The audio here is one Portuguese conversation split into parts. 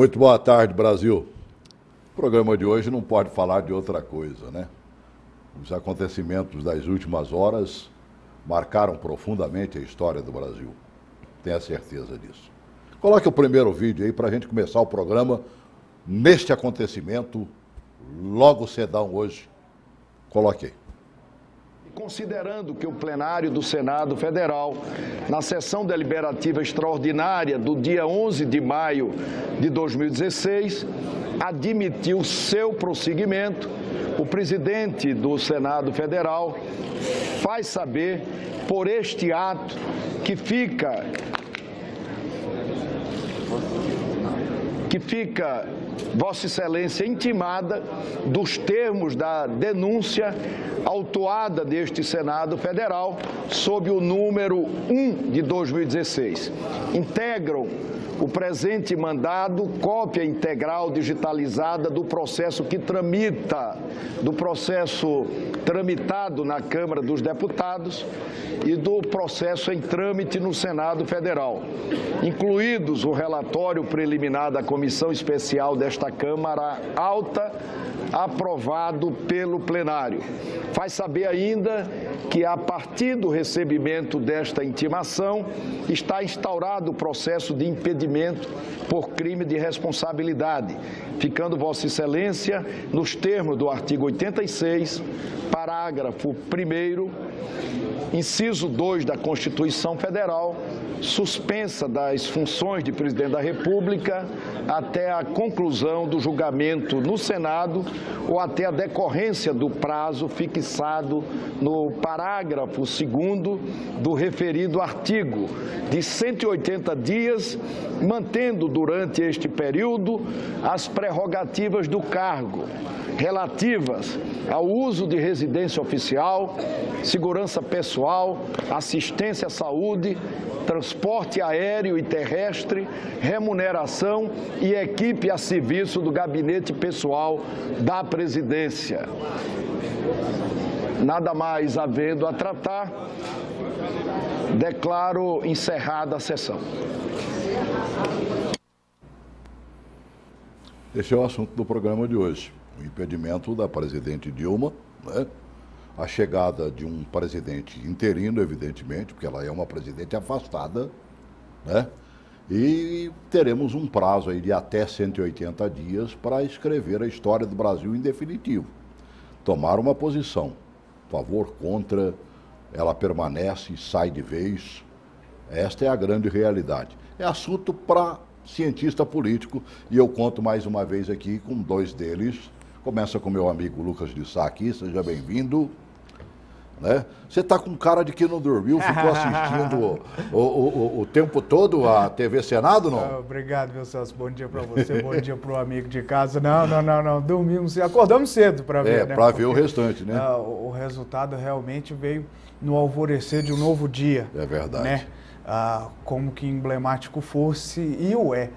Muito boa tarde, Brasil. O programa de hoje não pode falar de outra coisa, né? Os acontecimentos das últimas horas marcaram profundamente a história do Brasil. Tenha certeza disso. Coloque o primeiro vídeo aí para a gente começar o programa neste acontecimento, logo cedão hoje. Coloque aí. Considerando que o plenário do Senado Federal, na sessão deliberativa extraordinária do dia 11 de maio de 2016, admitiu seu prosseguimento, o presidente do Senado Federal faz saber, por este ato, que fica Vossa Excelência intimada dos termos da denúncia autuada deste Senado Federal sob o número 1 de 2016. Integram o presente mandado cópia integral digitalizada do processo tramitado na Câmara dos Deputados e do processo em trâmite no Senado Federal, incluídos o relatório preliminar da Comissão Especial desta Câmara Alta, aprovado pelo plenário. Faz saber ainda que, a partir do recebimento desta intimação, está instaurado o processo de impedimento por crime de responsabilidade, ficando Vossa Excelência, nos termos do artigo 86, parágrafo 1º, inciso 2 da Constituição Federal, suspensa das funções de presidente da República até a conclusão do julgamento no Senado ou até a decorrência do prazo fixado no parágrafo 2º do referido artigo, de 180 dias, mantendo durante este período as prerrogativas do cargo, relativas ao uso de residência oficial, segurança pessoal, assistência à saúde, transporte aéreo e terrestre, remuneração e equipe a serviço do gabinete pessoal da presidência. Nada mais havendo a tratar, declaro encerrada a sessão. Esse é o assunto do programa de hoje. O impedimento da presidente Dilma, né? A chegada de um presidente interino, evidentemente, porque ela é uma presidente afastada, né? E teremos um prazo aí de até 180 dias para escrever a história do Brasil em definitivo. Tomar uma posição, favor, contra, ela permanece, sai de vez. Esta é a grande realidade. É assunto para cientista político e eu conto mais uma vez aqui com dois deles. Começa com meu amigo Lucas de Sá aqui, seja bem-vindo. Né? Você está com cara de que não dormiu, ficou assistindo o tempo todo a TV Senado, não? Obrigado, meu Celso. Bom dia para você, bom dia para o amigo de casa. Não. Dormimos, acordamos cedo para ver, né? Para ver o restante, né? O resultado realmente veio no alvorecer de um novo dia. É verdade. Né? Como que emblemático fosse, e o é.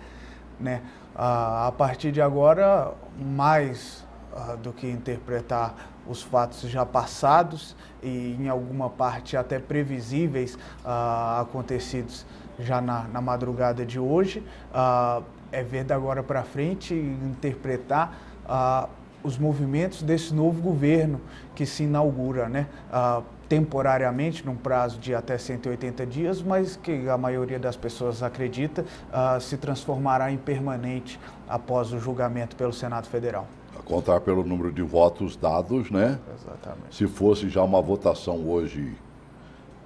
Né? A partir de agora, mais do que interpretar os fatos já passados e em alguma parte até previsíveis acontecidos já na madrugada de hoje, é ver da agora para frente e interpretar os movimentos desse novo governo que se inaugura, né? Temporariamente, num prazo de até 180 dias, mas que a maioria das pessoas acredita se transformará em permanente após o julgamento pelo Senado Federal. A contar pelo número de votos dados, né? Exatamente. Se fosse já uma votação hoje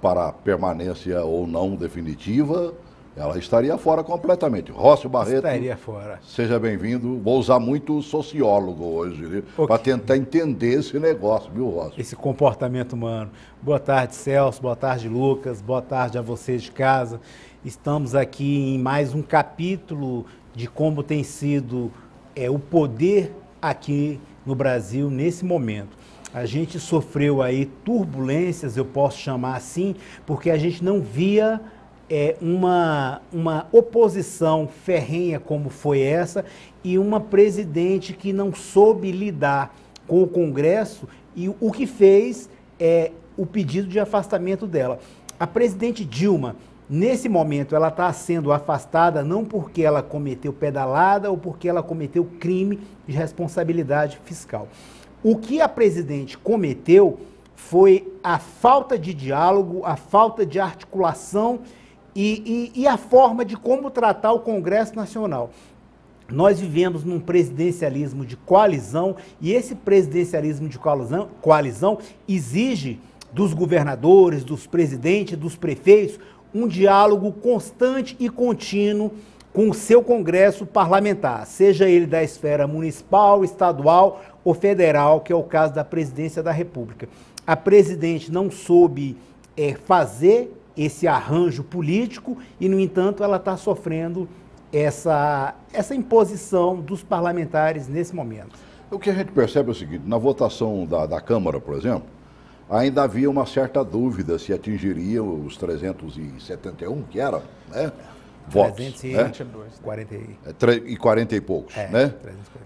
para permanência ou não definitiva, ela estaria fora completamente. Rócio Barreto. Estaria fora. Seja bem-vindo. Vou usar muito sociólogo hoje, para tentar entender esse negócio, viu, Rócio? Esse comportamento humano. Boa tarde, Celso. Boa tarde, Lucas. Boa tarde a vocês de casa. Estamos aqui em mais um capítulo de como tem sido o poder aqui no Brasil nesse momento. A gente sofreu aí turbulências, eu posso chamar assim, porque a gente não via uma oposição ferrenha como foi essa e uma presidente que não soube lidar com o Congresso e o que fez é o pedido de afastamento dela. A presidente Dilma, Nesse momento, ela está sendo afastada não porque ela cometeu pedalada ou porque ela cometeu crime de responsabilidade fiscal. O que a presidente cometeu foi a falta de diálogo, a falta de articulação e a forma de como tratar o Congresso Nacional. Nós vivemos num presidencialismo de coalizão e esse presidencialismo de coalizão exige dos governadores, dos presidentes, dos prefeitos, um diálogo constante e contínuo com o seu Congresso parlamentar, seja ele da esfera municipal, estadual ou federal, que é o caso da Presidência da República. A presidente não soube fazer esse arranjo político e, no entanto, ela está sofrendo essa imposição dos parlamentares nesse momento. O que a gente percebe é o seguinte, na votação da Câmara, por exemplo, ainda havia uma certa dúvida se atingiria os 371, que era, né? Votos. 322, né? E 40 e poucos, né? 340.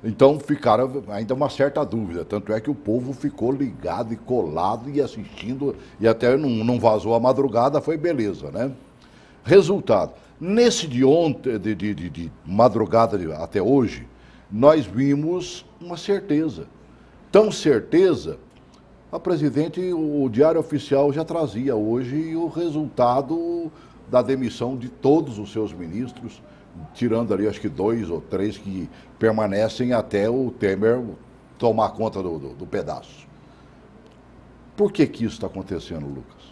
Então ficaram ainda uma certa dúvida, tanto é que o povo ficou ligado e colado e assistindo, e até não vazou a madrugada, foi beleza, né? Resultado, nesse de ontem, de madrugada até hoje, nós vimos uma certeza. Tão certeza, a presidente, o Diário Oficial já trazia hoje o resultado da demissão de todos os seus ministros, tirando ali acho que 2 ou 3 que permanecem até o Temer tomar conta do pedaço. Por que isso está acontecendo, Lucas?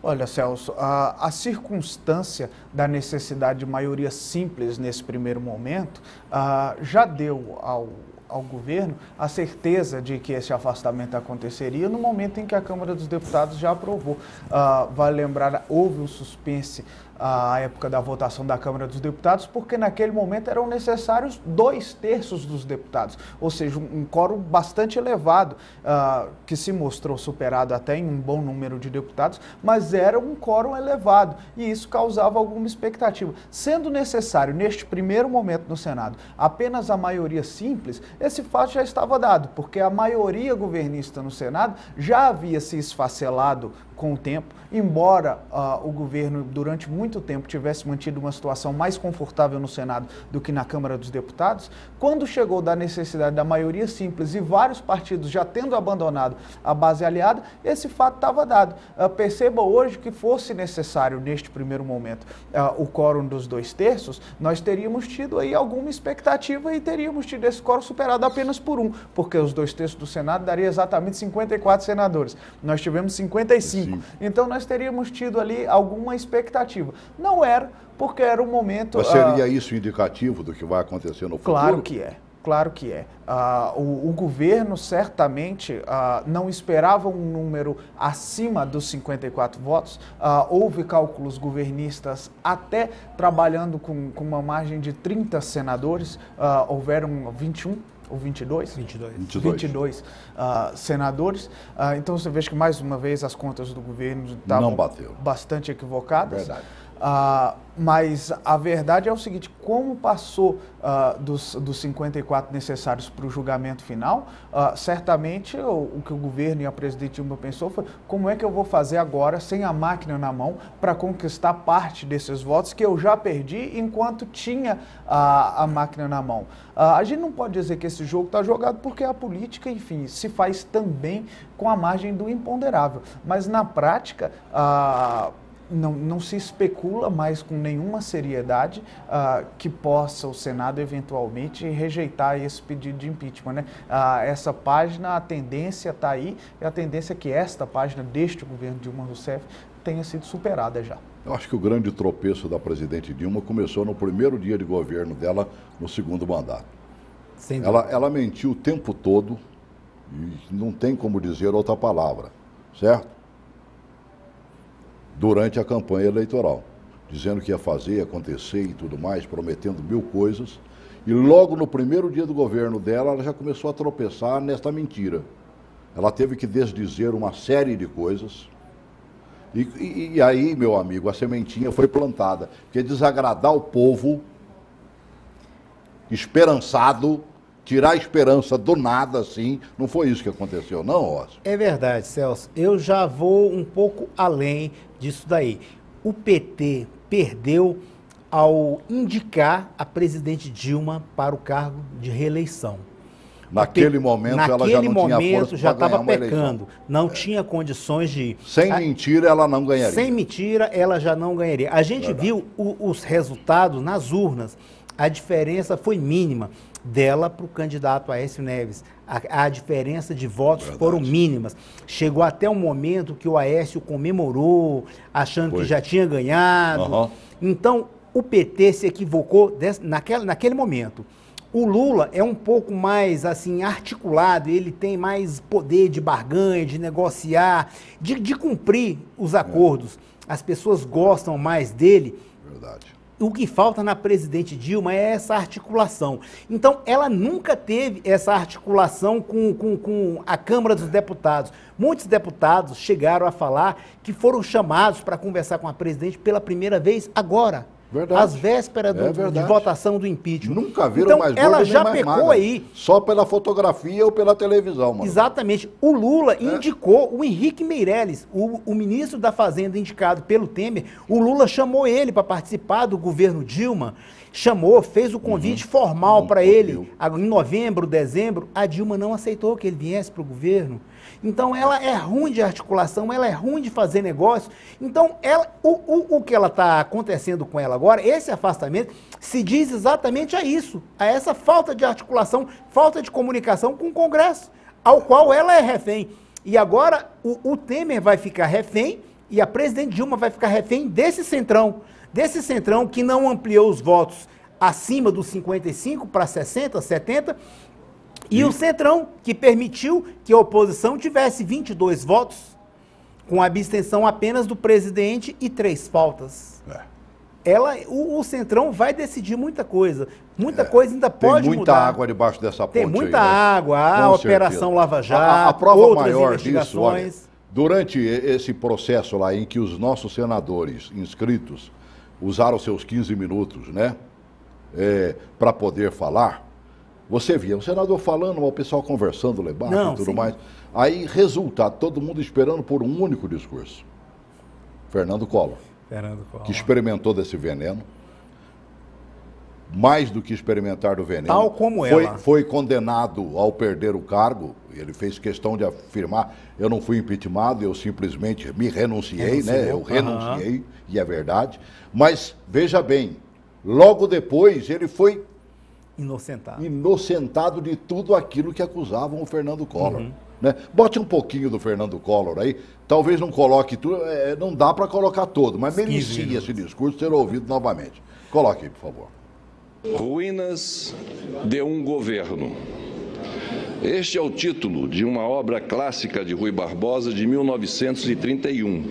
Olha, Celso, a circunstância da necessidade de maioria simples nesse primeiro momento já deu ao governo a certeza de que esse afastamento aconteceria no momento em que a Câmara dos Deputados já aprovou. Vale lembrar, houve um suspense à época da votação da Câmara dos Deputados, porque naquele momento eram necessários 2/3 dos deputados, ou seja, um quórum bastante elevado, que se mostrou superado até em um bom número de deputados, mas era um quórum elevado e isso causava alguma expectativa. Sendo necessário, neste primeiro momento no Senado, apenas a maioria simples, esse fato já estava dado, porque a maioria governista no Senado já havia se esfacelado com o tempo, embora o governo durante muito tempo tivesse mantido uma situação mais confortável no Senado do que na Câmara dos Deputados, quando chegou da necessidade da maioria simples e vários partidos já tendo abandonado a base aliada, esse fato estava dado. Perceba hoje que fosse necessário neste primeiro momento o quórum dos 2/3, nós teríamos tido aí alguma expectativa e teríamos tido esse quórum superado apenas por um, porque os 2/3 do Senado daria exatamente 54 senadores. Nós tivemos 55. Então nós teríamos tido ali alguma expectativa. Não era, porque era um momento... Mas seria isso indicativo do que vai acontecer no futuro? Claro que é. Claro que é. O governo certamente não esperava um número acima dos 54 votos. Houve cálculos governistas até trabalhando com uma margem de 30 senadores. Houveram 21 ou 22? 22 senadores. Então você veja que mais uma vez as contas do governo estavam bastante equivocadas. Verdade. Mas a verdade é o seguinte, como passou dos 54 necessários para o julgamento final, certamente o que o governo e a presidente Dilma pensou foi como é que eu vou fazer agora, sem a máquina na mão, para conquistar parte desses votos que eu já perdi enquanto tinha a máquina na mão. A gente não pode dizer que esse jogo está jogado porque a política, enfim, se faz também com a margem do imponderável. Mas na prática... Não se especula mais com nenhuma seriedade que possa o Senado eventualmente rejeitar esse pedido de impeachment, né? Essa página, a tendência está aí, e a tendência é que esta página deste governo Dilma Rousseff tenha sido superada já. Eu acho que o grande tropeço da presidente Dilma começou no primeiro dia de governo dela, no segundo mandato. Ela mentiu o tempo todo, e não tem como dizer outra palavra, certo? Durante a campanha eleitoral, dizendo que ia fazer, acontecer e tudo mais, prometendo 1000 coisas, e logo no primeiro dia do governo dela, ela já começou a tropeçar nesta mentira. Ela teve que desdizer uma série de coisas, e aí, meu amigo, a sementinha foi plantada, porque desagradar o povo, esperançado, tirar a esperança do nada, assim, não foi isso que aconteceu, não, Ócio? É verdade, Celso. Eu já vou um pouco além disso daí. O PT perdeu ao indicar a presidente Dilma para o cargo de reeleição. Naquele momento ela já não tinha força já para ganhar estava uma eleição. pecando, não tinha condições de ir. Sem mentira ela não ganharia. Sem mentira ela já não ganharia. A gente viu os resultados nas urnas, a diferença foi mínima dela para o candidato Aécio Neves. A diferença de votos foram mínimas. Chegou até um momento que o Aécio comemorou, achando que já tinha ganhado. Então, o PT se equivocou naquele momento. O Lula é um pouco mais assim articulado, ele tem mais poder de barganha, de negociar, de cumprir os acordos. As pessoas gostam mais dele. Verdade. O que falta na presidente Dilma é essa articulação. Então, ela nunca teve essa articulação com a Câmara dos Deputados. Muitos deputados chegaram a falar que foram chamados para conversar com a presidente pela primeira vez agora. Verdade. Às vésperas de votação do impeachment. Nunca viram então, mais gordo ela nem já mais pecou magra. aí. Só pela fotografia ou pela televisão, mano. Exatamente. O Lula indicou o Henrique Meirelles, o ministro da Fazenda indicado pelo Temer. O Lula chamou ele para participar do governo Dilma. Chamou, fez o convite formal para ele em novembro, dezembro. A Dilma não aceitou que ele viesse para o governo. Então, ela é ruim de articulação, ela é ruim de fazer negócio. Então, o que ela está acontecendo com ela agora, esse afastamento, se diz exatamente a isso, a essa falta de articulação, falta de comunicação com o Congresso, ao qual ela é refém. E agora, o Temer vai ficar refém e a presidente Dilma vai ficar refém desse centrão que não ampliou os votos acima dos 55 para 60, 70, e o Centrão, que permitiu que a oposição tivesse 22 votos, com abstenção apenas do presidente e 3 faltas. O Centrão vai decidir muita coisa. Muita coisa ainda pode mudar. Tem muita água debaixo dessa ponte. Tem muita água, a Operação Lava Jato, a prova outras maior investigações. disso, olha, durante esse processo lá em que os nossos senadores inscritos usaram seus 15 minutos, né, para poder falar, você via o senador falando, o pessoal conversando lá embaixo e tudo mais. Aí, resultado, todo mundo esperando por um único discurso. Fernando Collor. Que experimentou desse veneno. Mais do que experimentar do veneno. Tal como ela. Foi condenado ao perder o cargo. Ele fez questão de afirmar, eu não fui impeachmentado, eu simplesmente me renunciei, né? Eu renunciei, e é verdade. Mas, veja bem, logo depois ele foi inocentado de tudo aquilo que acusavam o Fernando Collor. Né? Bote um pouquinho do Fernando Collor aí, talvez não coloque tudo, não dá para colocar todo, mas merecia esse discurso ser ouvido novamente. Coloque aí, por favor. Ruínas de um governo. Este é o título de uma obra clássica de Rui Barbosa de 1931.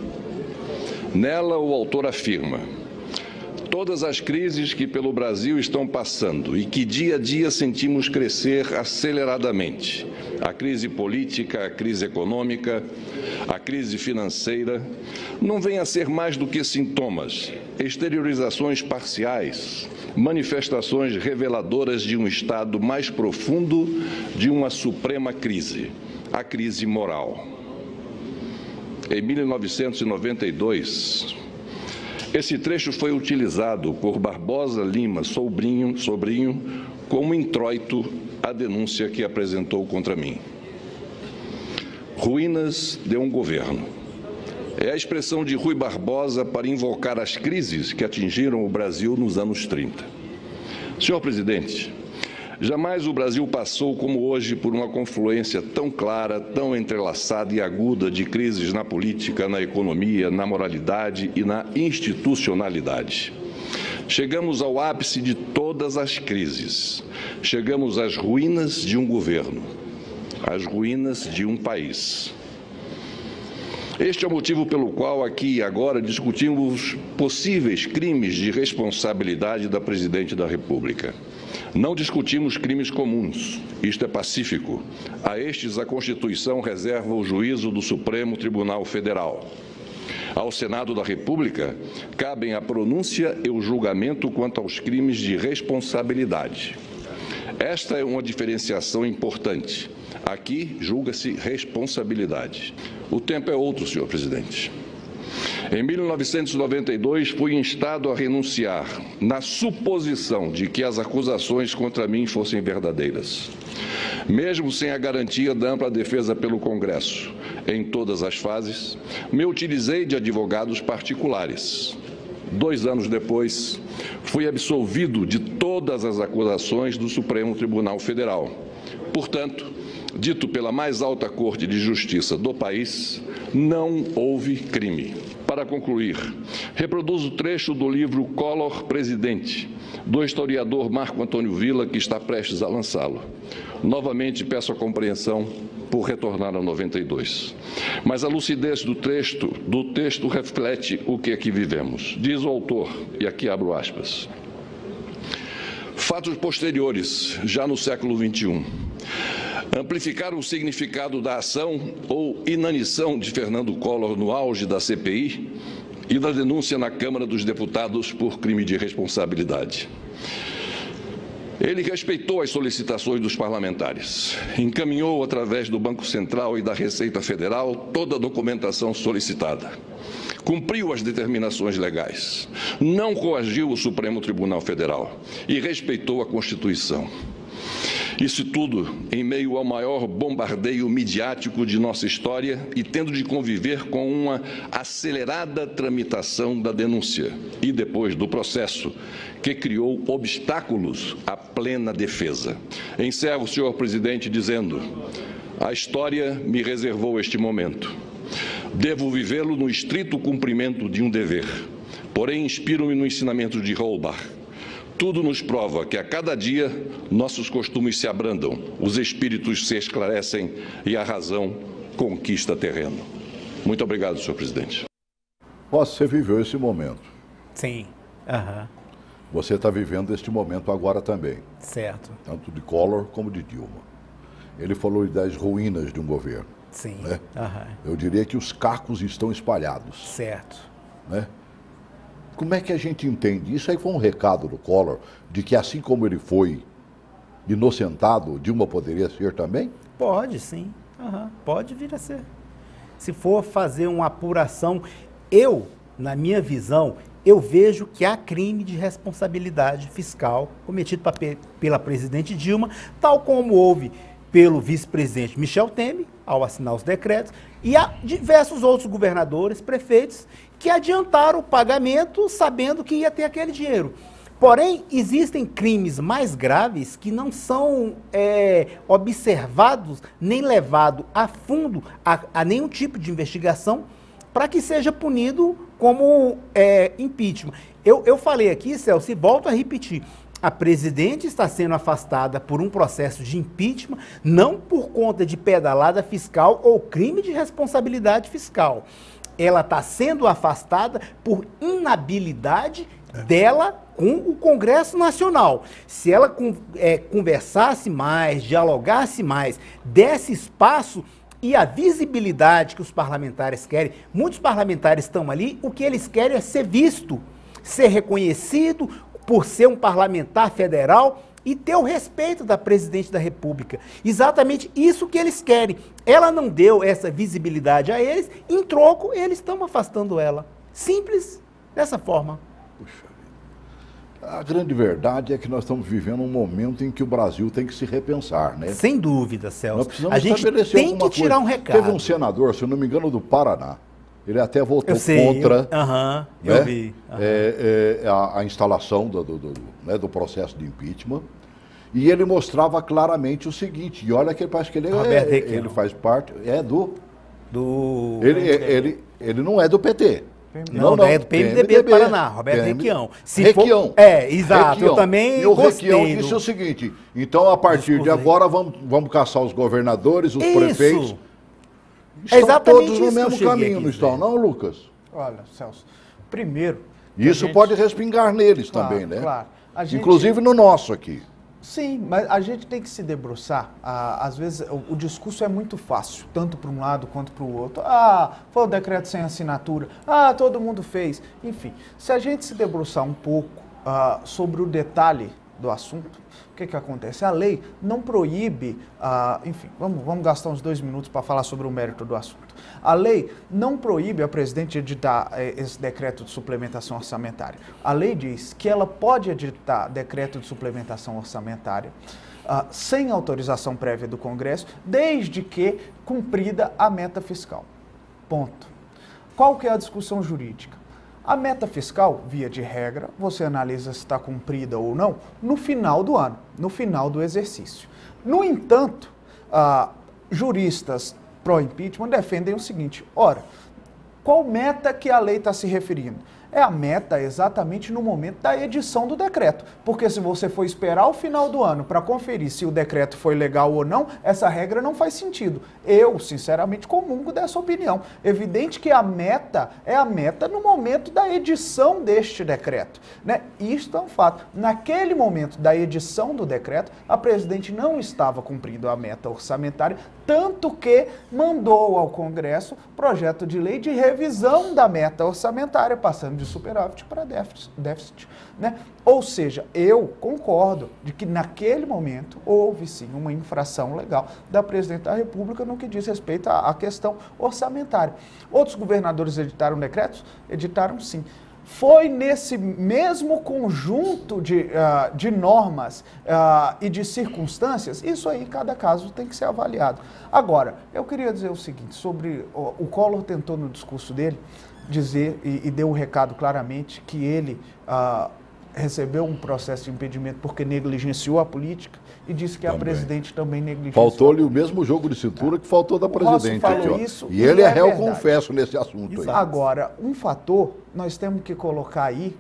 Nela, o autor afirma: todas as crises que pelo Brasil estão passando e que dia a dia sentimos crescer aceleradamente, a crise política, a crise econômica, a crise financeira, não vêm a ser mais do que sintomas, exteriorizações parciais, manifestações reveladoras de um estado mais profundo de uma suprema crise, a crise moral. Em 1992, esse trecho foi utilizado por Barbosa Lima Sobrinho como introito à denúncia que apresentou contra mim. Ruínas de um governo. É a expressão de Rui Barbosa para invocar as crises que atingiram o Brasil nos anos 30. Senhor presidente, jamais o Brasil passou como hoje por uma confluência tão clara, tão entrelaçada e aguda de crises na política, na economia, na moralidade e na institucionalidade. Chegamos ao ápice de todas as crises. Chegamos às ruínas de um governo, às ruínas de um país. Este é o motivo pelo qual aqui e agora discutimos possíveis crimes de responsabilidade da Presidente da República. Não discutimos crimes comuns, isto é pacífico. A estes a Constituição reserva o juízo do Supremo Tribunal Federal. Ao Senado da República cabem a pronúncia e o julgamento quanto aos crimes de responsabilidade. Esta é uma diferenciação importante. Aqui julga-se responsabilidade. O tempo é outro, senhor presidente. Em 1992, fui instado a renunciar, na suposição de que as acusações contra mim fossem verdadeiras. Mesmo sem a garantia da ampla defesa pelo Congresso, em todas as fases, me utilizei de advogados particulares. 2 anos depois, fui absolvido de todas as acusações do Supremo Tribunal Federal. Portanto, dito pela mais alta Corte de Justiça do país, não houve crime. Para concluir, reproduzo trecho do livro Collor Presidente, do historiador Marco Antônio Villa, que está prestes a lançá-lo. Novamente peço a compreensão por retornar a 92. Mas a lucidez do texto reflete o que aqui vivemos. Diz o autor, e aqui abro aspas: fatos posteriores, já no século XXI, amplificaram o significado da ação ou inanição de Fernando Collor no auge da CPI e da denúncia na Câmara dos Deputados por crime de responsabilidade. Ele respeitou as solicitações dos parlamentares, encaminhou através do Banco Central e da Receita Federal toda a documentação solicitada, cumpriu as determinações legais, não coagiu o Supremo Tribunal Federal e respeitou a Constituição. Isso tudo em meio ao maior bombardeio midiático de nossa história e tendo de conviver com uma acelerada tramitação da denúncia e depois do processo, que criou obstáculos à plena defesa. Encerro, senhor presidente, dizendo: a história me reservou este momento. Devo vivê-lo no estrito cumprimento de um dever, porém inspiro-me no ensinamento de Holbach. Tudo nos prova que a cada dia nossos costumes se abrandam, os espíritos se esclarecem e a razão conquista terreno. Muito obrigado, senhor presidente. Você viveu esse momento. Sim. Aham. Você está vivendo este momento agora também. Certo. Tanto de Collor como de Dilma. Ele falou das ruínas de um governo. Sim. Né? Aham. Eu diria que os cacos estão espalhados. Certo. Né? Como é que a gente entende? Isso aí foi um recado do Collor, de que assim como ele foi inocentado, Dilma poderia ser também? Pode, sim. Aham. Pode vir a ser. Se for fazer uma apuração, eu, na minha visão, eu vejo que há crime de responsabilidade fiscal cometido pela presidente Dilma, tal como houve pelo vice-presidente Michel Temer, ao assinar os decretos, e há diversos outros governadores, prefeitos, que adiantaram o pagamento sabendo que ia ter aquele dinheiro. Porém, existem crimes mais graves que não são observados nem levados a fundo a nenhum tipo de investigação para que seja punido como impeachment. Eu falei aqui, Celso, e volto a repetir, a presidente está sendo afastada por um processo de impeachment, não por conta de pedalada fiscal ou crime de responsabilidade fiscal. Ela está sendo afastada por inabilidade dela com o Congresso Nacional. Se ela conversasse mais, dialogasse mais, desse espaço e a visibilidade que os parlamentares querem, muitos parlamentares estão ali, o que eles querem é ser visto, ser reconhecido por ser um parlamentar federal e ter o respeito da presidente da República. Exatamente isso que eles querem. Ela não deu essa visibilidade a eles, em troco, eles estão afastando ela. Simples, dessa forma. Puxa vida. A grande verdade é que nós estamos vivendo um momento em que o Brasil tem que se repensar, né? Sem dúvida, Celso. Nós precisamos a gente estabelecer tem que tirar um recado. Teve um senador, se eu não me engano, do Paraná. Ele até votou contra eu vi. A instalação do processo de impeachment. E ele mostrava claramente o seguinte, e olha que parece que ele faz parte, ele não é do PT. Não, é do PMDB do Paraná, Roberto Requião. Requião. Exato, Requião. Eu também e o Requião disse o seguinte, então a partir de agora vamos caçar os governadores, os prefeitos. Estão todos no mesmo caminho, não estão, não, Lucas? Olha, Celso, primeiro... Isso pode respingar neles também, né? Claro. Inclusive no nosso aqui. Sim, mas a gente tem que se debruçar. Às vezes o discurso é muito fácil, tanto para um lado quanto para o outro. Foi o decreto sem assinatura. Todo mundo fez. Enfim, se a gente se debruçar um pouco sobre o detalhe do assunto, o que acontece? A lei não proíbe, enfim, vamos gastar uns 2 minutos para falar sobre o mérito do assunto. A lei não proíbe a presidente editar esse decreto de suplementação orçamentária. A lei diz que ela pode editar decreto de suplementação orçamentária sem autorização prévia do Congresso, desde que cumprida a meta fiscal. Ponto. Qual que é a discussão jurídica? A meta fiscal, via de regra, você analisa se está cumprida ou não no final do ano, no final do exercício. No entanto, juristas pró-impeachment defendem o seguinte: ora, qual meta que a lei está se referindo? É a meta exatamente no momento da edição do decreto. Porque se você for esperar o final do ano para conferir se o decreto foi legal ou não, essa regra não faz sentido. Eu, sinceramente, comungo dessa opinião. Evidente que a meta é a meta no momento da edição deste decreto, né? Isto é um fato. Naquele momento da edição do decreto, a presidente não estava cumprindo a meta orçamentária, tanto que mandou ao Congresso projeto de lei de revisão da meta orçamentária, passando de superávit para déficit, né? Ou seja, eu concordo de que naquele momento houve sim uma infração legal da presidente da República no que diz respeito à questão orçamentária. Outros governadores editaram decretos? Editaram sim. Foi nesse mesmo conjunto de normas e de circunstâncias, isso aí, cada caso tem que ser avaliado. Agora, eu queria dizer o seguinte, sobre o Collor tentou no discurso dele dizer e deu um recado claramente que ele recebeu um processo de impedimento porque negligenciou a política e disse que a presidente também negligenciou. Faltou-lhe o mesmo jogo de cintura que faltou da presidente. Falou aqui, isso, e ele é réu verdade. confesso nesse assunto. Aí. Agora, um fator nós temos que colocar aí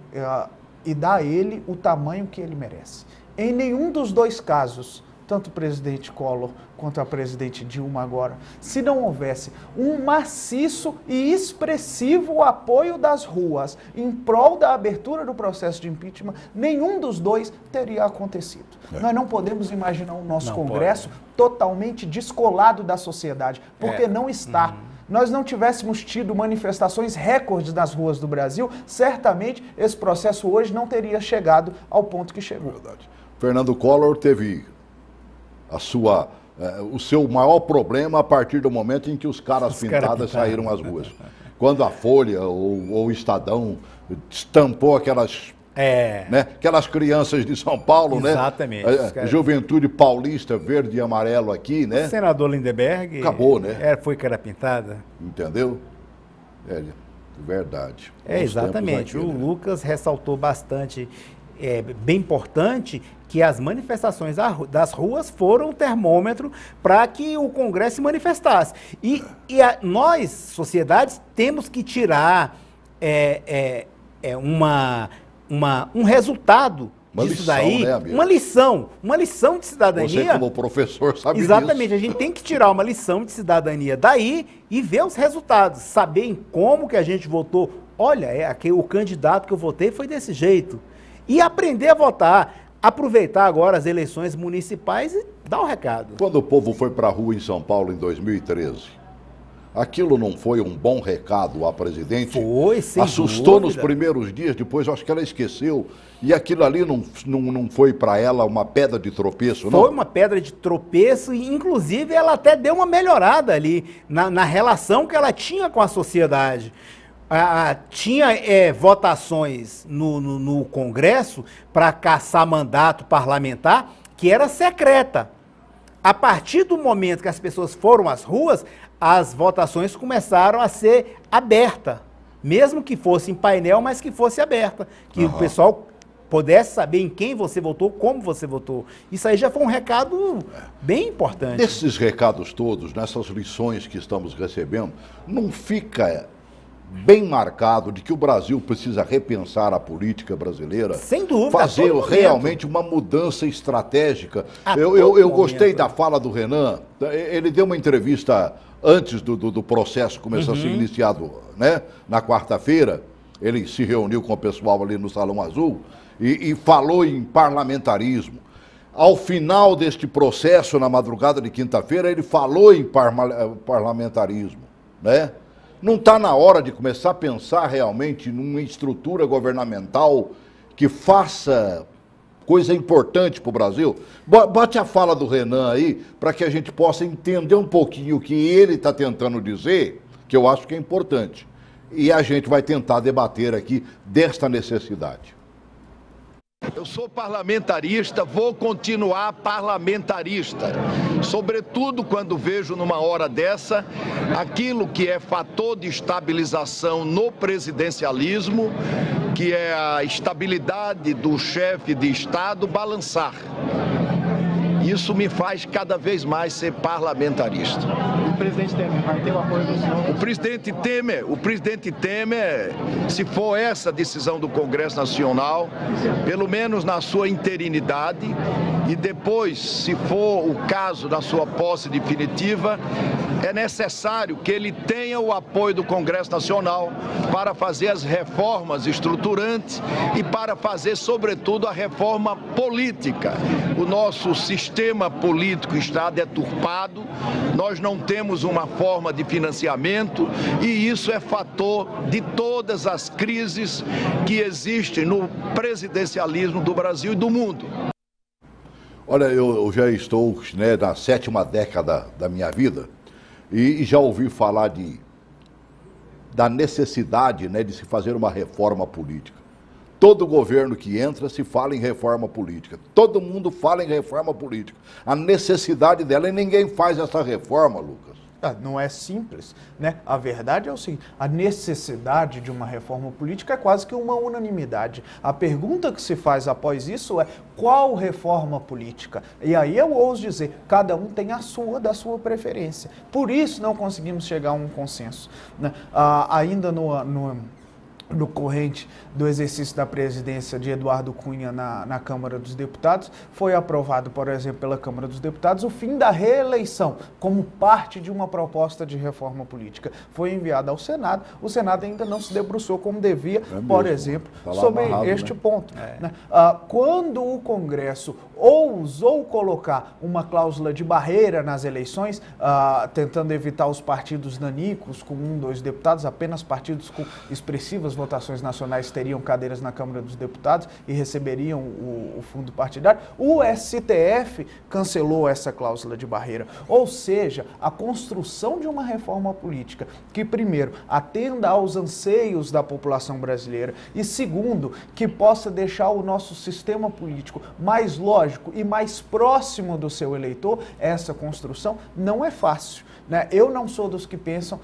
e dar a ele o tamanho que ele merece. Em nenhum dos dois casos, tanto o presidente Collor quanto a presidente Dilma agora, se não houvesse um maciço e expressivo apoio das ruas em prol da abertura do processo de impeachment, nenhum dos dois teria acontecido. Nós não podemos imaginar o nosso Congresso totalmente descolado da sociedade, porque não está. Nós não tivéssemos tido manifestações recordes nas ruas do Brasil, certamente esse processo hoje não teria chegado ao ponto que chegou. Verdade. Fernando Collor teve o seu maior problema a partir do momento em que os caras pintadas saíram às ruas. Quando a Folha ou o Estadão estampou aquelas crianças de São Paulo, exatamente, né? Juventude paulista, verde e amarelo aqui, né? O senador Lindenberg... Acabou, né? Foi cara pintada. Entendeu? Verdade. Exatamente. Aqui, o Lucas ressaltou bastante, bem importante, que as manifestações das ruas foram o termômetro para que o Congresso se manifestasse. Nós, sociedades, temos que tirar um resultado disso daí, né, uma lição de cidadania. Você, como professor, sabe exatamente, disso. A gente tem que tirar uma lição de cidadania daí e ver os resultados, saber em como que a gente votou. Olha, o candidato que eu votei foi desse jeito. E aprender a votar. Aproveitar agora as eleições municipais e dar o recado. Quando o povo foi para a rua em São Paulo em 2013, aquilo não foi um bom recado à presidente? Foi, sem Assustou dúvida. Nos primeiros dias, depois acho que ela esqueceu. E aquilo ali não foi para ela uma pedra de tropeço, não? Foi uma pedra de tropeço e, inclusive, ela até deu uma melhorada ali na relação que ela tinha com a sociedade. Tinha votações no Congresso para caçar mandato parlamentar que era secreta. A partir do momento que as pessoas foram às ruas, as votações começaram a ser abertas. Mesmo que fosse em painel, mas que fosse aberta. Que o pessoal pudesse saber em quem você votou, como você votou. Isso aí já foi um recado bem importante. Desses recados todos, nessas lições que estamos recebendo, não fica bem marcado de que o Brasil precisa repensar a política brasileira. Sem dúvida. Fazer realmente uma mudança estratégica. Eu gostei da fala do Renan. Ele deu uma entrevista antes do processo começar a ser iniciado, né? Na quarta-feira. Ele se reuniu com o pessoal ali no Salão Azul e falou em parlamentarismo. Ao final deste processo, na madrugada de quinta-feira, ele falou em parlamentarismo, né? Não está na hora de começar a pensar realmente numa estrutura governamental que faça coisa importante para o Brasil. Bote a fala do Renan aí, para que a gente possa entender um pouquinho o que ele está tentando dizer, que eu acho que é importante. E a gente vai tentar debater aqui desta necessidade. Eu sou parlamentarista, vou continuar parlamentarista. Sobretudo quando vejo numa hora dessa aquilo que é fator de estabilização no presidencialismo, que é a estabilidade do chefe de Estado balançar. Isso me faz cada vez mais ser parlamentarista. O presidente Temer vai ter o apoio do senhor? O presidente Temer, se for essa a decisão do Congresso Nacional, pelo menos na sua interinidade, e depois, se for o caso da sua posse definitiva, é necessário que ele tenha o apoio do Congresso Nacional para fazer as reformas estruturantes e para fazer, sobretudo, a reforma política. O nosso sistema político está deturpado, nós não temos uma forma de financiamento e isso é fator de todas as crises que existem no presidencialismo do Brasil e do mundo. Olha, eu já estou, né, na 7ª década da minha vida e já ouvi falar da necessidade, né, de se fazer uma reforma política. Todo governo que entra se fala em reforma política. Todo mundo fala em reforma política. A necessidade dela, e ninguém faz essa reforma, Lucas. Não é simples, né? A verdade é o seguinte, a necessidade de uma reforma política é quase que uma unanimidade. A pergunta que se faz após isso é qual reforma política? E aí eu ouso dizer, cada um tem a sua, da sua preferência. Por isso não conseguimos chegar a um consenso, né? Ainda no corrente do exercício da presidência de Eduardo Cunha na Câmara dos Deputados, foi aprovado, por exemplo, pela Câmara dos Deputados, o fim da reeleição, como parte de uma proposta de reforma política. Foi enviado ao Senado, o Senado ainda não se debruçou como devia, por exemplo, sobre este ponto. Né? Quando o Congresso ousou colocar uma cláusula de barreira nas eleições, tentando evitar os partidos nanicos com 1, 2 deputados, apenas partidos com expressivas votações nacionais teriam cadeiras na Câmara dos Deputados e receberiam o fundo partidário, o STF cancelou essa cláusula de barreira. Ou seja, a construção de uma reforma política que, primeiro, atenda aos anseios da população brasileira e, segundo, que possa deixar o nosso sistema político mais lógico e mais próximo do seu eleitor, essa construção não é fácil, né? Eu não sou dos que pensam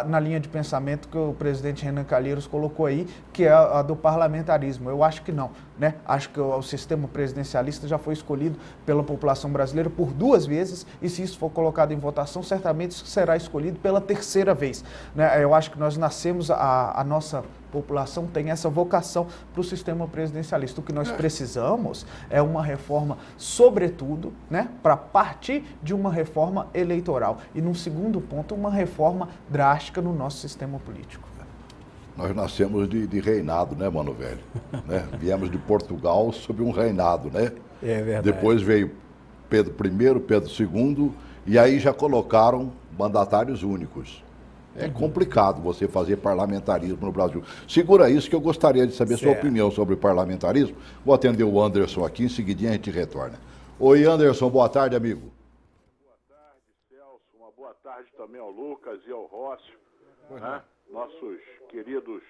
na linha de pensamento que o presidente Renan Calheiros colocou aí, que é a do parlamentarismo. Eu acho que não, né? Acho que o sistema presidencialista já foi escolhido pela população brasileira por 2 vezes e se isso for colocado em votação, certamente será escolhido pela 3ª vez, né? Eu acho que nós nascemos, a nossa população tem essa vocação para o sistema presidencialista. O que nós precisamos é uma reforma, sobretudo, né, para partir de uma reforma eleitoral. E, num segundo ponto, uma reforma drástica no nosso sistema político. Nós nascemos de reinado, né, mano velho? Né? Viemos de Portugal sob um reinado, né? É verdade. Depois veio Pedro I, Pedro II, e aí já colocaram mandatários únicos. É complicado você fazer parlamentarismo no Brasil. Segura isso que eu gostaria de saber sua opinião sobre o parlamentarismo. Vou atender o Anderson aqui, em seguidinha a gente retorna. Oi, Anderson, boa tarde, amigo. Boa tarde, Celso. Uma boa tarde também ao Lucas e ao Rócio, né? Nossos queridos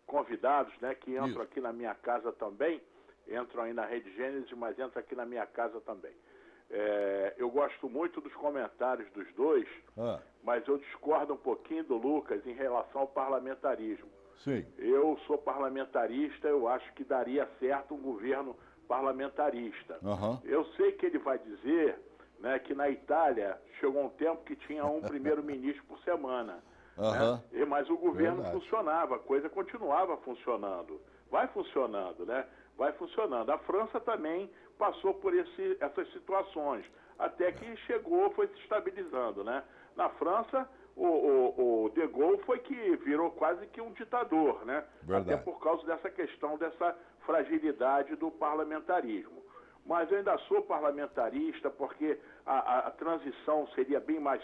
convidados, né, que entram aqui na minha casa também. Entram aí na Rede Gênesis, mas entram aqui na minha casa também. Eu gosto muito dos comentários dos dois, mas eu discordo um pouquinho do Lucas em relação ao parlamentarismo. Sim. Eu sou parlamentarista, eu acho que daria certo um governo parlamentarista. Eu sei que ele vai dizer, né, que na Itália chegou um tempo que tinha um primeiro-ministro por semana. Né? Mas o governo funcionava, a coisa continuava funcionando. Vai funcionando, né? Vai funcionando. A França também passou por essas situações, até que chegou, foi se estabilizando, né? Na França, o De Gaulle foi que virou quase que um ditador, né? Até por causa dessa questão, dessa fragilidade do parlamentarismo. Mas eu ainda sou parlamentarista porque a transição seria bem mais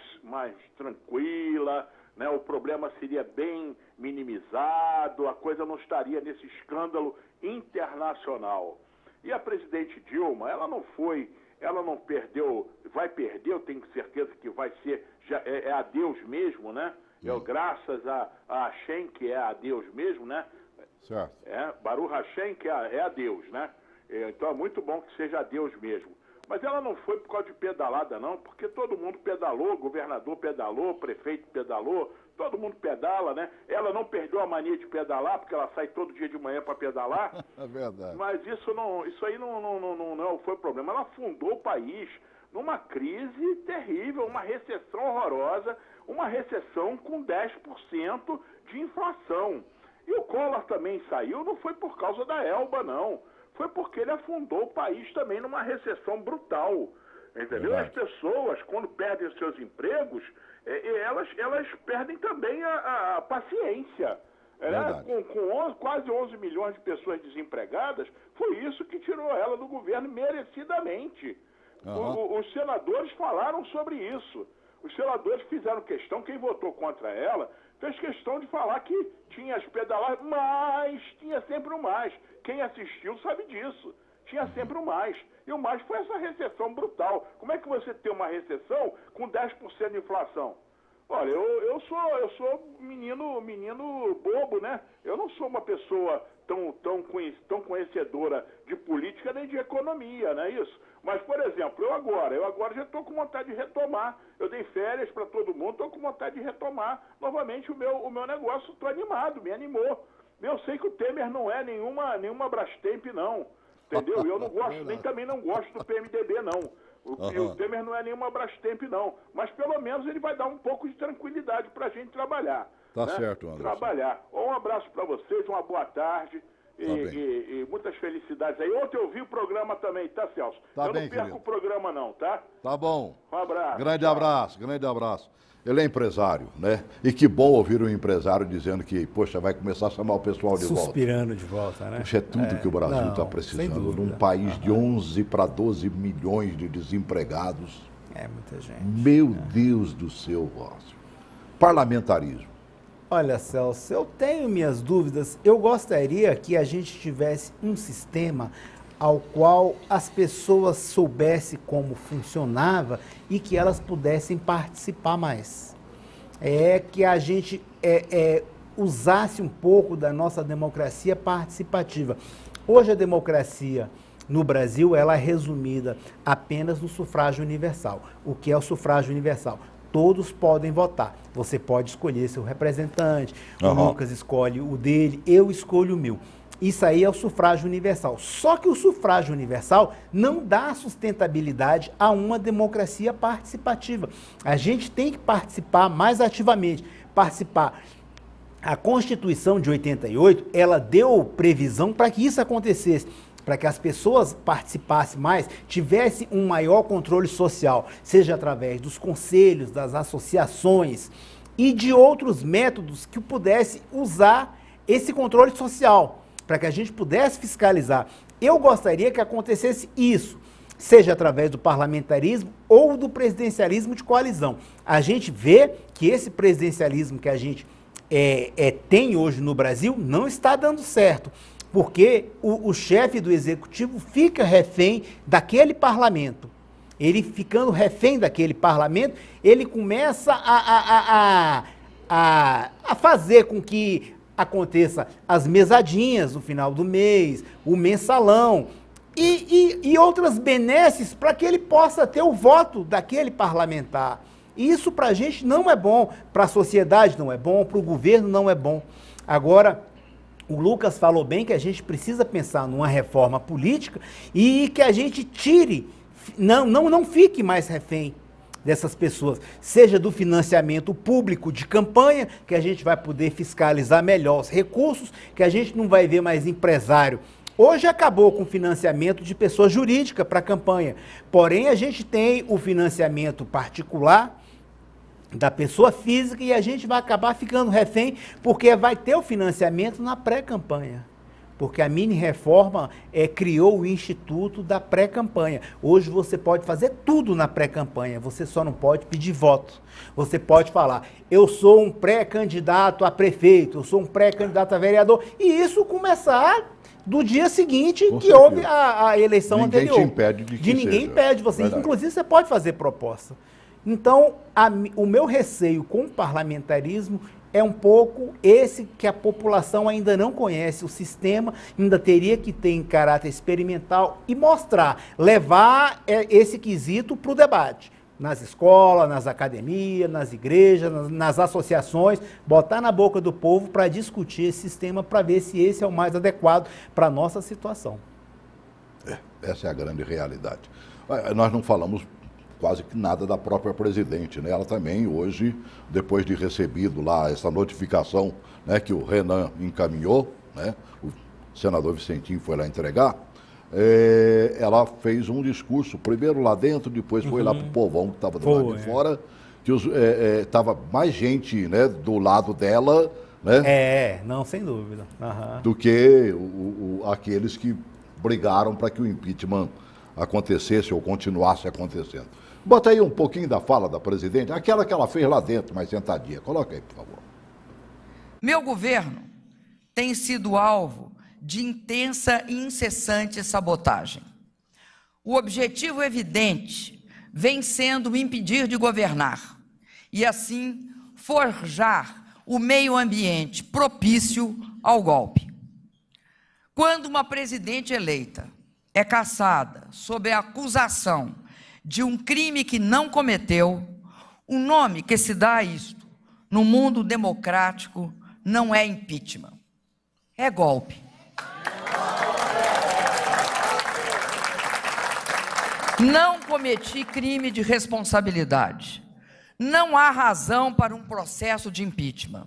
tranquila, né? O problema seria bem minimizado, a coisa não estaria nesse escândalo internacional. E a presidente Dilma, ela não perdeu, vai perder, eu tenho certeza que vai ser, já é a Deus mesmo, né? Graças a Hashem, que é a Deus mesmo, né? Certo. Baruch Hashem, que é a Deus, né? Então é muito bom que seja a Deus mesmo. Mas ela não foi por causa de pedalada, não, porque todo mundo pedalou, governador pedalou, prefeito pedalou, todo mundo pedala, né? Ela não perdeu a mania de pedalar, porque ela sai todo dia de manhã para pedalar. É verdade. Mas isso aí não foi problema. Ela fundou o país numa crise terrível, uma recessão horrorosa, uma recessão com 10% de inflação. E o Collor também saiu, não foi por causa da Elba, não. Foi porque ele afundou o país também numa recessão brutal. Entendeu? As pessoas, quando perdem os seus empregos, elas perdem também a paciência. Com quase 11 milhões de pessoas desempregadas, foi isso que tirou ela do governo merecidamente. Os senadores falaram sobre isso. Os senadores fizeram questão, quem votou contra ela, fez questão de falar que tinha as pedaladas, mas tinha sempre o mais. Quem assistiu sabe disso. Tinha sempre o mais. E o mais foi essa recessão brutal. Como é que você tem uma recessão com 10% de inflação? Olha, eu sou menino bobo, né? Eu não sou uma pessoa tão conhecedora de política nem de economia, não é isso? Mas, por exemplo, eu agora já estou com vontade de retomar. Eu dei férias para todo mundo, estou com vontade de retomar novamente o meu negócio. Estou animado, me animou. Eu sei que o Temer não é nenhuma Brastemp, não. Entendeu? Eu não gosto, também não gosto do PMDB, não. O Temer não é nenhuma Brastemp, não. Mas pelo menos ele vai dar um pouco de tranquilidade para a gente trabalhar. Tá certo, Anderson. Trabalhar. Um abraço para vocês, uma boa tarde. E muitas felicidades aí. Ontem eu vi o programa também, tá, Celso? Tá eu bem, não perco querido. o programa não, tá? Tá bom. Um abraço. Grande abraço, grande abraço. Ele é empresário, né? E que bom ouvir um empresário dizendo que, poxa, vai começar a chamar o pessoal de volta. Suspirando de volta, né? Poxa, é tudo que o Brasil está precisando. Num país de 11 para 12 milhões de desempregados. É muita gente. Meu Deus do céu, Rócio. Parlamentarismo. Olha, Celso, eu tenho minhas dúvidas. Eu gostaria que a gente tivesse um sistema ao qual as pessoas soubessem como funcionava e que elas pudessem participar mais. Que a gente usasse um pouco da nossa democracia participativa. Hoje a democracia no Brasil ela é resumida apenas no sufrágio universal. O que é o sufrágio universal? Todos podem votar. Você pode escolher seu representante, o Lucas escolhe o dele, eu escolho o meu. Isso aí é o sufrágio universal. Só que o sufrágio universal não dá sustentabilidade a uma democracia participativa. A gente tem que participar mais ativamente. Participar. A Constituição de 88, ela deu previsão para que isso acontecesse. Para que as pessoas participassem mais, tivessem um maior controle social, seja através dos conselhos, das associações e de outros métodos que pudesse usar esse controle social, para que a gente pudesse fiscalizar. Eu gostaria que acontecesse isso, seja através do parlamentarismo ou do presidencialismo de coalizão. A gente vê que esse presidencialismo que a gente tem hoje no Brasil não está dando certo. Porque o chefe do executivo fica refém daquele parlamento. Ele ficando refém daquele parlamento, ele começa a fazer com que aconteça as mesadinhas no final do mês, o mensalão e outras benesses para que ele possa ter o voto daquele parlamentar. E isso para a gente não é bom, para a sociedade não é bom, para o governo não é bom. Agora, o Lucas falou bem que a gente precisa pensar numa reforma política e que a gente tire, não fique mais refém dessas pessoas, seja do financiamento público de campanha, que a gente vai poder fiscalizar melhor os recursos, que a gente não vai ver mais empresário. Hoje acabou com o financiamento de pessoa jurídica para campanha, porém a gente tem o financiamento particular da pessoa física e a gente vai acabar ficando refém porque vai ter o financiamento na pré-campanha. Porque a mini-reforma criou o Instituto da Pré-Campanha. Hoje você pode fazer tudo na pré-campanha, você só não pode pedir voto. Você pode falar, eu sou um pré-candidato a prefeito, eu sou um pré-candidato a vereador, e isso começar do dia seguinte Com que certeza. houve a eleição anterior. Ninguém te impede de que ninguém seja. impede você. Verdade. Inclusive, você pode fazer proposta. Então, o meu receio com o parlamentarismo é um pouco esse que a população ainda não conhece. O sistema ainda teria que ter em caráter experimental e mostrar, levar esse quesito para o debate. Nas escolas, nas academias, nas igrejas, nas associações, botar na boca do povo para discutir esse sistema, para ver se esse é o mais adequado para a nossa situação. Essa é a grande realidade. Nós não falamos quase que nada da própria presidente, né? Ela também hoje, depois de recebido lá essa notificação, né, que o Renan encaminhou, né, o senador Vicentinho foi lá entregar, ela fez um discurso, primeiro lá dentro, depois foi lá para o povão que estava do lado de fora, que estava mais gente, né, do lado dela, né? Não, sem dúvida. Do que aqueles que brigaram para que o impeachment acontecesse ou continuasse acontecendo. Bota aí um pouquinho da fala da presidente, aquela que ela fez lá dentro, mais sentadinha. Coloca aí, por favor. Meu governo tem sido alvo de intensa e incessante sabotagem. O objetivo evidente vem sendo me impedir de governar e, assim, forjar o meio ambiente propício ao golpe. Quando uma presidente eleita é caçada sob a acusação de um crime que não cometeu, o nome que se dá a isto no mundo democrático não é impeachment, é golpe. Não cometi crime de responsabilidade. Não há razão para um processo de impeachment.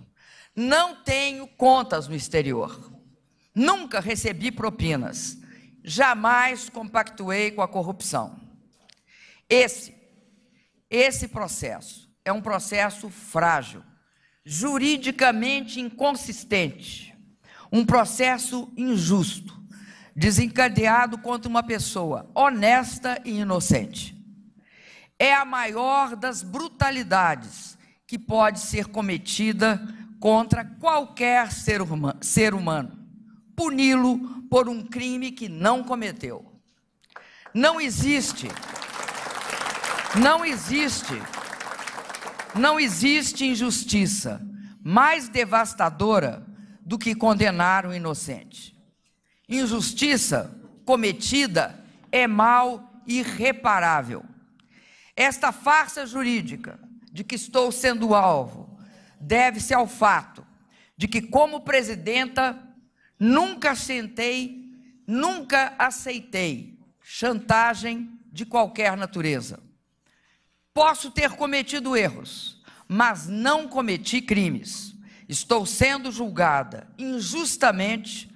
Não tenho contas no exterior. Nunca recebi propinas. Jamais compactuei com a corrupção. Esse processo é um processo frágil, juridicamente inconsistente, um processo injusto, desencadeado contra uma pessoa honesta e inocente. É a maior das brutalidades que pode ser cometida contra qualquer ser humano, puni-lo por um crime que não cometeu. Não existe injustiça mais devastadora do que condenar o inocente. Injustiça cometida é mal irreparável. Esta farsa jurídica de que estou sendo alvo deve-se ao fato de que, como presidenta, nunca aceitei chantagem de qualquer natureza. Posso ter cometido erros, mas não cometi crimes. Estou sendo julgada injustamente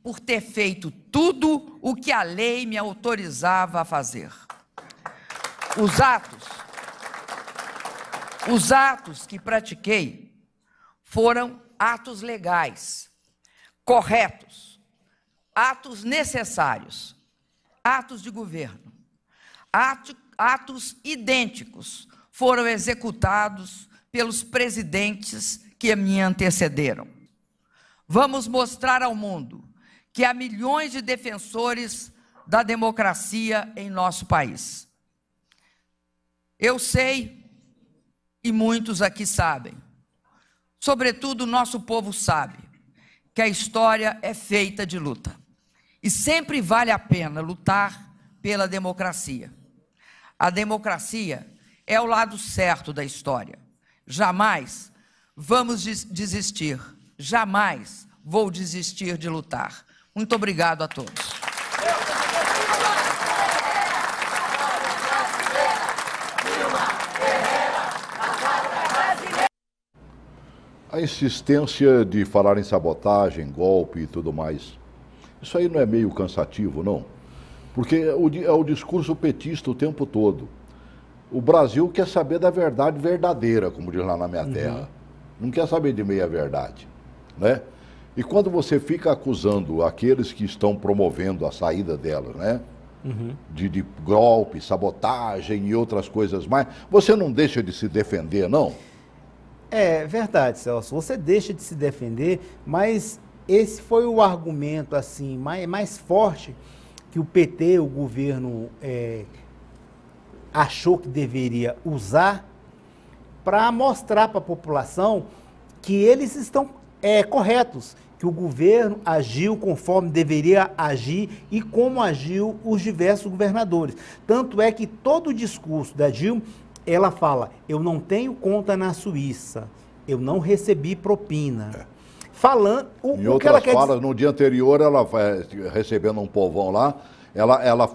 por ter feito tudo o que a lei me autorizava a fazer. Os atos que pratiquei foram atos legais, corretos, atos necessários, atos de governo, atos idênticos foram executados pelos presidentes que me antecederam. Vamos mostrar ao mundo que há milhões de defensores da democracia em nosso país. Eu sei, e muitos aqui sabem, sobretudo o nosso povo sabe, que a história é feita de luta. E sempre vale a pena lutar pela democracia. A democracia é o lado certo da história. Jamais vamos desistir, jamais vou desistir de lutar. Muito obrigado a todos. A insistência de falar em sabotagem, golpe e tudo mais, isso aí não é meio cansativo, não? Porque é o discurso petista o tempo todo. O Brasil quer saber da verdade verdadeira, como diz lá na minha terra. Não quer saber de meia verdade, né? E quando você fica acusando aqueles que estão promovendo a saída delas, né? De golpe, sabotagem e outras coisas mais, você não deixa de se defender, não? É verdade, Celso. Você deixa de se defender, mas esse foi o argumento assim mais forte que o PT, o governo, achou que deveria usar para mostrar para a população que eles estão corretos, que o governo agiu conforme deveria agir e como agiu os diversos governadores. Tanto é que todo o discurso da Dilma, ela fala, eu não tenho conta na Suíça, eu não recebi propina. Falando em outras falas, no dia anterior, ela vai recebendo um povão lá, ela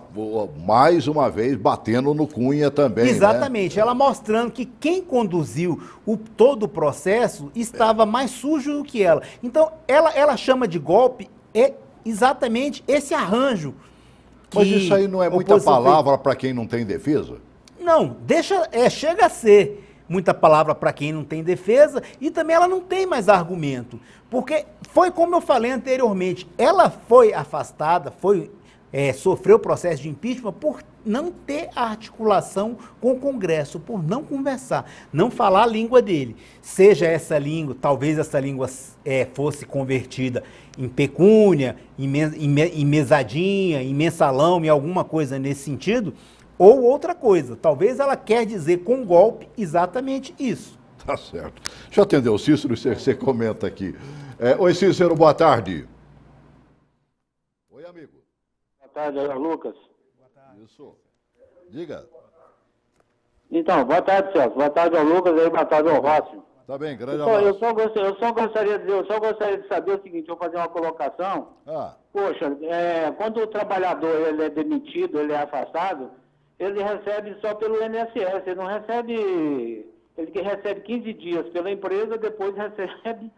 mais uma vez batendo no Cunha também. Exatamente, né? Ela mostrando que quem conduziu todo o processo estava mais sujo do que ela. Então, ela chama de golpe exatamente esse arranjo. Mas isso aí não é muita palavra para quem não tem defesa? Não, chega a ser muita palavra para quem não tem defesa e também ela não tem mais argumento. Porque foi como eu falei anteriormente, ela foi afastada, sofreu o processo de impeachment por não ter articulação com o Congresso, por não conversar, não falar a língua dele. Seja essa língua, talvez essa língua fosse convertida em pecúnia, em mesadinha, em mensalão, em alguma coisa nesse sentido, ou outra coisa. Talvez ela quer dizer com golpe exatamente isso. Tá certo. Deixa eu atender o Cícero, você comenta aqui. Oi, Cícero, boa tarde. Oi, amigo. Boa tarde, Lucas. Boa tarde. Isso. Diga. Então, boa tarde, Celso. Boa tarde ao Lucas e boa tarde ao Rócio. Tá bem, grande abraço. Eu só gostaria de saber o seguinte, eu vou fazer uma colocação. Poxa, quando o trabalhador ele é demitido, ele é afastado, ele recebe só pelo INSS, ele não recebe, ele que recebe 15 dias pela empresa, depois recebe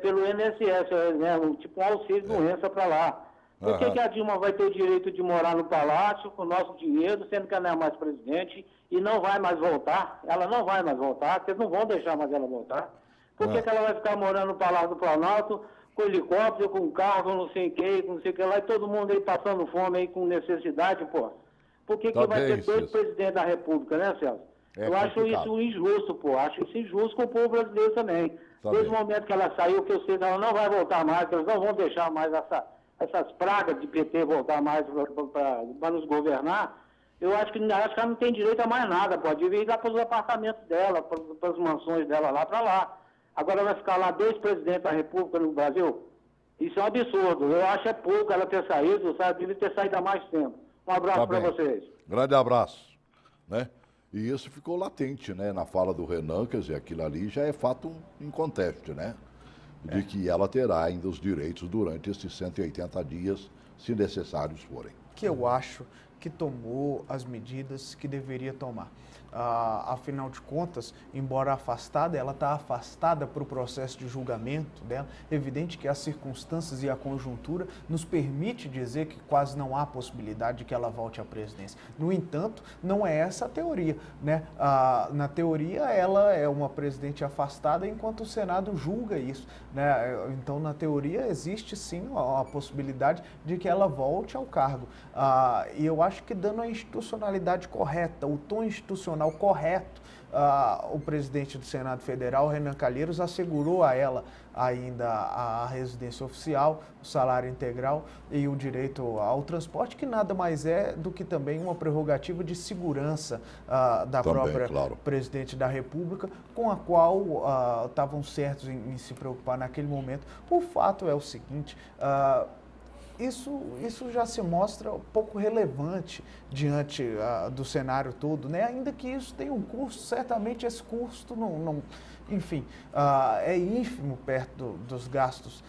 pelo INSS, né, tipo um auxílio doença para lá. Por que a Dilma vai ter o direito de morar no palácio com o nosso dinheiro, sendo que ela não é mais presidente e não vai mais voltar? Ela não vai mais voltar, vocês não vão deixar mais ela voltar. Por que ela vai ficar morando no Palácio do Planalto, com helicóptero, com carro, não sei o que lá, e todo mundo aí passando fome aí com necessidade, pô? Por que vai ter dois presidentes da República, né, Celso? Eu acho isso injusto, pô. Acho isso injusto com o povo brasileiro também. Desde o momento que ela saiu, que eu sei que ela não vai voltar mais, que eles não vão deixar mais essas pragas de PT voltar mais para nos governar, eu acho que ela não tem direito a mais nada, pode ir lá para os apartamentos dela, para as mansões dela lá para lá. Agora vai ficar lá 2 presidentes da República no Brasil? Isso é um absurdo. Eu acho pouco ela ter saído, sabe? Devia ter saído há mais tempo. Um abraço para vocês. Grande abraço. Né? E isso ficou latente, né? Na fala do Renan, quer dizer, aquilo ali já é fato inconteste, né? De que ela terá ainda os direitos durante esses 180 dias, se necessários forem. Que eu acho que tomou as medidas que deveria tomar. Afinal de contas, embora afastada, ela está afastada para o processo de julgamento dela. Evidente que as circunstâncias e a conjuntura nos permite dizer que quase não há possibilidade de que ela volte à presidência. No entanto, não é essa a teoria, né? Na teoria, ela é uma presidente afastada enquanto o Senado julga isso, né? Então, na teoria, existe sim a possibilidade de que ela volte ao cargo. E eu acho que dando a institucionalidade correta, o tom institucional correto, o presidente do Senado Federal, Renan Calheiros, assegurou a ela ainda a residência oficial, o salário integral e o direito ao transporte, que nada mais é do que também uma prerrogativa de segurança da própria presidente da República, com a qual estavam certos em se preocupar naquele momento. O fato é o seguinte... Isso já se mostra pouco relevante diante do cenário todo, né? Ainda que isso tenha um custo, certamente esse custo enfim, é ínfimo perto dos gastos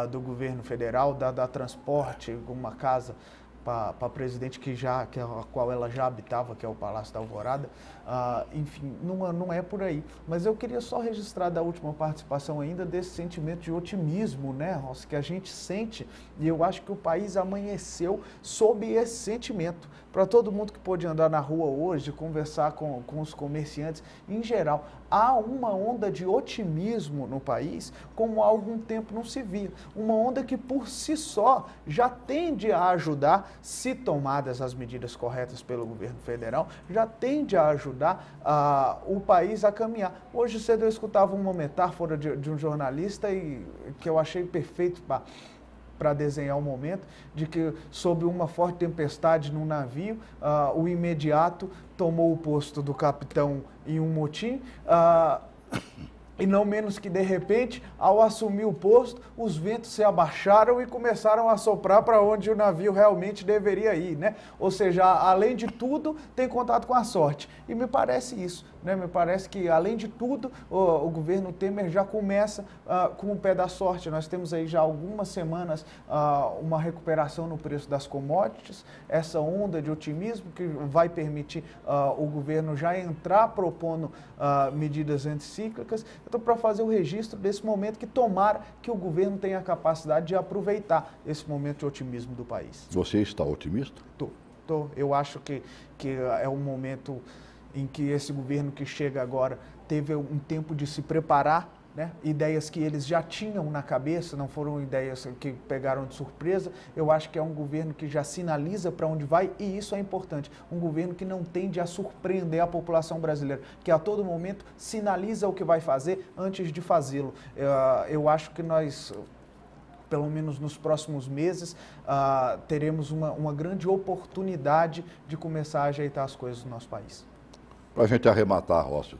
do governo federal, da transporte, uma casa para a presidente a qual ela já habitava, que é o Palácio da Alvorada. Enfim, não é por aí. Mas eu queria só registrar da última participação ainda desse sentimento de otimismo, né, Rossi, que a gente sente, e eu acho que o país amanheceu sob esse sentimento. Para todo mundo que pôde andar na rua hoje, conversar com os comerciantes, em geral, há uma onda de otimismo no país como há algum tempo não se via. Uma onda que por si só já tende a ajudar se tomadas as medidas corretas pelo governo federal, já tende a ajudar o país a caminhar. Hoje cedo eu escutava uma metáfora de um jornalista que eu achei perfeito para desenhar o momento, de que sob uma forte tempestade num navio, o imediato tomou o posto do capitão em um motim, e não menos que de repente, ao assumir o posto, os ventos se abaixaram e começaram a soprar para onde o navio realmente deveria ir, né? Ou seja, além de tudo, tem contato com a sorte. E me parece isso, né? Me parece que, além de tudo, o governo Temer já começa com o pé da sorte. Nós temos aí já algumas semanas uma recuperação no preço das commodities, essa onda de otimismo que vai permitir o governo já entrar propondo medidas anticíclicas. Então, para fazer o registro desse momento, que tomara que o governo tenha a capacidade de aproveitar esse momento de otimismo do país. Você está otimista? Tô. Eu acho que é um momento em que esse governo que chega agora teve um tempo de se preparar, né? Ideias que eles já tinham na cabeça, não foram ideias que pegaram de surpresa. Eu acho que é um governo que já sinaliza para onde vai, e isso é importante. Um governo que não tende a surpreender a população brasileira, que a todo momento sinaliza o que vai fazer antes de fazê-lo. Eu acho que nós, pelo menos nos próximos meses, teremos uma grande oportunidade de começar a ajeitar as coisas no nosso país. Para a gente arrematar, Rócio,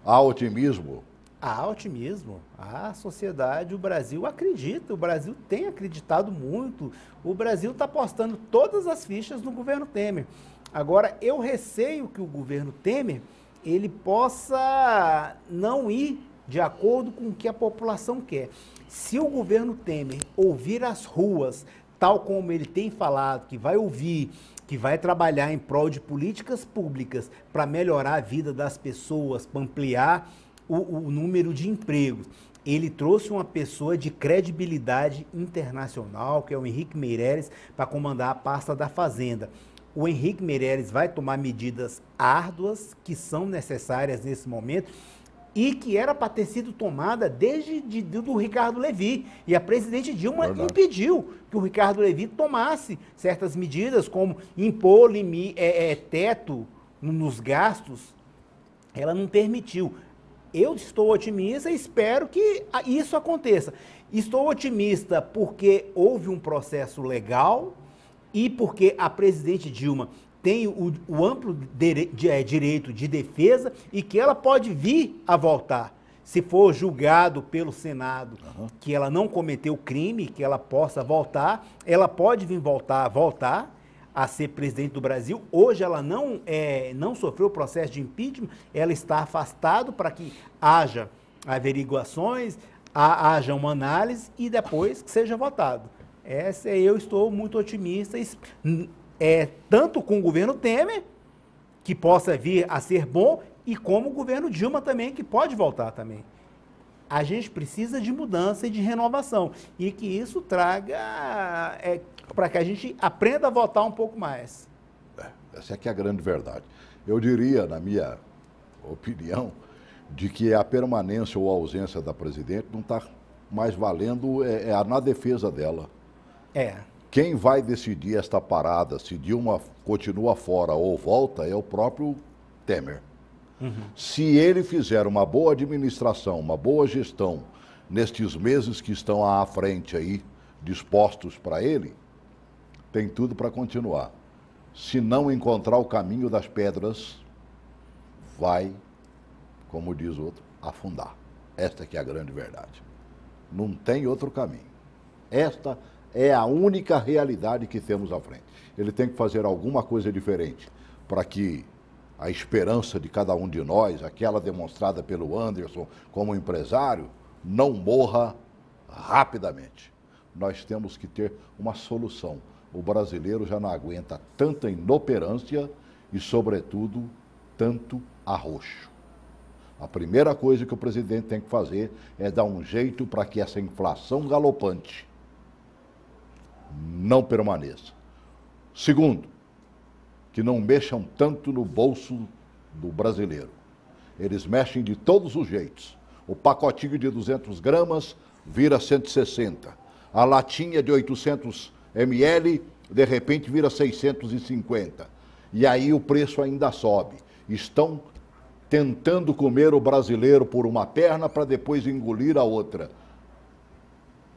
há otimismo? Há otimismo, a sociedade, o Brasil acredita, o Brasil tem acreditado muito, o Brasil está apostando todas as fichas no governo Temer. Agora, eu receio que o governo Temer, ele possa não ir de acordo com o que a população quer. Se o governo Temer ouvir as ruas, tal como ele tem falado, que vai ouvir, que vai trabalhar em prol de políticas públicas para melhorar a vida das pessoas, para ampliar o número de empregos. Ele trouxe uma pessoa de credibilidade internacional, que é o Henrique Meirelles, para comandar a pasta da Fazenda. O Henrique Meirelles vai tomar medidas árduas que são necessárias nesse momento e que era para ter sido tomada desde do Ricardo Levy. E a presidente Dilma impediu que o Ricardo Levy tomasse certas medidas, como impor teto nos gastos. Ela não permitiu. Eu estou otimista e espero que isso aconteça. Estou otimista porque houve um processo legal e porque a presidente Dilma tem o amplo direito de defesa e que ela pode vir a voltar. Se for julgado pelo Senado que ela não cometeu crime, que ela possa voltar, ela pode vir voltar a ser presidente do Brasil. Hoje ela não sofreu o processo de impeachment, ela está afastada para que haja averiguações, haja uma análise e depois que seja votado. Eu estou muito otimista, tanto com o governo Temer, que possa vir a ser bom, e como o governo Dilma também, que pode voltar também. A gente precisa de mudança e de renovação, e que isso traga para que a gente aprenda a votar um pouco mais. Essa aqui é a grande verdade. Eu diria, na minha opinião, de que a permanência ou a ausência da presidente não está mais valendo na defesa dela. Quem vai decidir esta parada, se Dilma continua fora ou volta, é o próprio Temer. Se ele fizer uma boa administração, uma boa gestão, nestes meses que estão à frente aí, dispostos para ele, tem tudo para continuar. Se não encontrar o caminho das pedras, vai, como diz o outro, afundar. Esta que é a grande verdade. Não tem outro caminho. Esta é a única realidade que temos à frente. Ele tem que fazer alguma coisa diferente para que a esperança de cada um de nós, aquela demonstrada pelo Anderson como empresário, não morra rapidamente. Nós temos que ter uma solução. O brasileiro já não aguenta tanta inoperância e, sobretudo, tanto arroxo. A primeira coisa que o presidente tem que fazer é dar um jeito para que essa inflação galopante não permaneça. Segundo, que não mexam tanto no bolso do brasileiro. Eles mexem de todos os jeitos. O pacotinho de 200 gramas vira 160. A latinha de 800 ml de repente vira 650. E aí o preço ainda sobe. Estão tentando comer o brasileiro por uma perna para depois engolir a outra.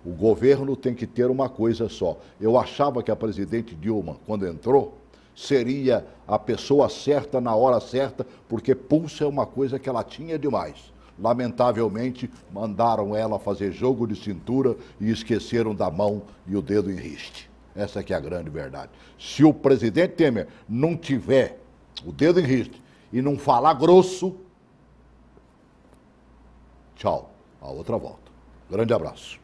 O governo tem que ter uma coisa só. Eu achava que a presidente Dilma, quando entrou, seria a pessoa certa na hora certa, porque pulso é uma coisa que ela tinha demais. Lamentavelmente, mandaram ela fazer jogo de cintura e esqueceram da mão e o dedo em riste. Essa que é a grande verdade. Se o presidente Temer não tiver o dedo em riste e não falar grosso, tchau, a outra volta. Grande abraço.